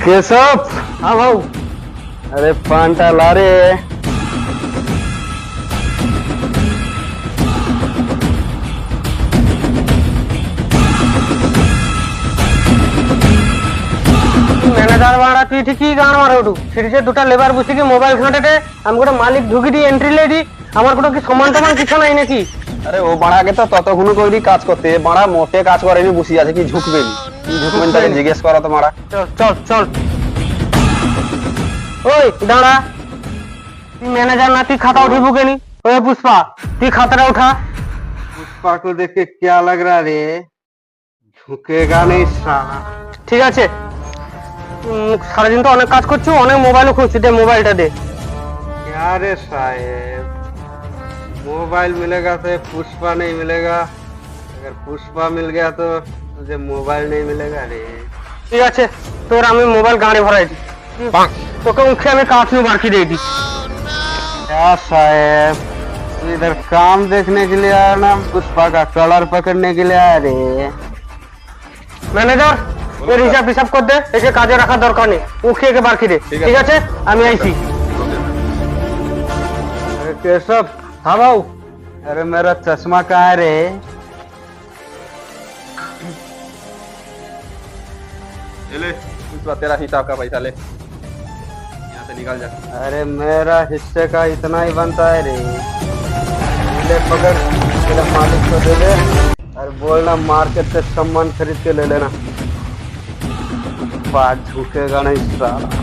केशव। हाँ भाऊ। अरे पांटा ला रे। ম্যানেজার বাড়া তুই ঠিকই গান মারা উঠু সিরিজে দুটা লেবার বসে কি মোবাইল ঘাঁটেটে আমি গোটা মালিক ঢুকি দি এন্ট্রি লেডি আমার কোনো কি সমান টমান কিছু নাই নাকি। अरे वो বাড়াকে তো ততক্ষণ কইরি কাজ করতে বাড়া মোটে কাজ করেনি বসে আছে কি ঝুঁকবে কি ঝুঁকবেন তাকে জিজ্ঞেস করো তো মারা। চল চল চল ওই দাঁড়া তুই ম্যানেজার না তুই খাতা উঠিবু কেনি। ওই পুষ্পা তুই খাতাটা উঠা। पुष्पा को देख के क्या लग रहा रे झुकेगा नहीं साला। ঠিক আছে সারাদিন তো অনেক কাজ করছো অনেক মোবাইলও খুঁজছি দে मोबाइलটা দে। क्या रे साहेब मोबाइल मिलेगा तो पुष्पा नहीं मिलेगा अगर पुष्पा मिल गया तो तुझे मोबाइल नहीं मिलेगा रे। ঠিক আছে তোর আমি মোবাইল গাড়ি ভরাই দি তোকে মুখে আমি কাঁচনি বাকি দিয়ে দি। क्या साहेब तू इधर काम देखने के लिए आया ना पुष्पा का कलर पकड़ने के लिए आया रे। ম্যানেজার এর হিসাব হিসাব কর দে একে কাজে রাখার দরকার নেই মুখে একে বাকি দে। ঠিক আছে আমি আইছি। अरे केशव। हाँ भाऊ। अरे मेरा चश्मा कहाँ है रे। ले पुष्पा तेरा हिसाब का पैसा ले यहाँ से निकल जा। अरे मेरा हिस्से का इतना ही बनता है रे ले पकड़ तेरा मालिक को दे दे और बोलना मार्केट से सामान खरीद के ले लेना बात झुकेगा नहीं साला।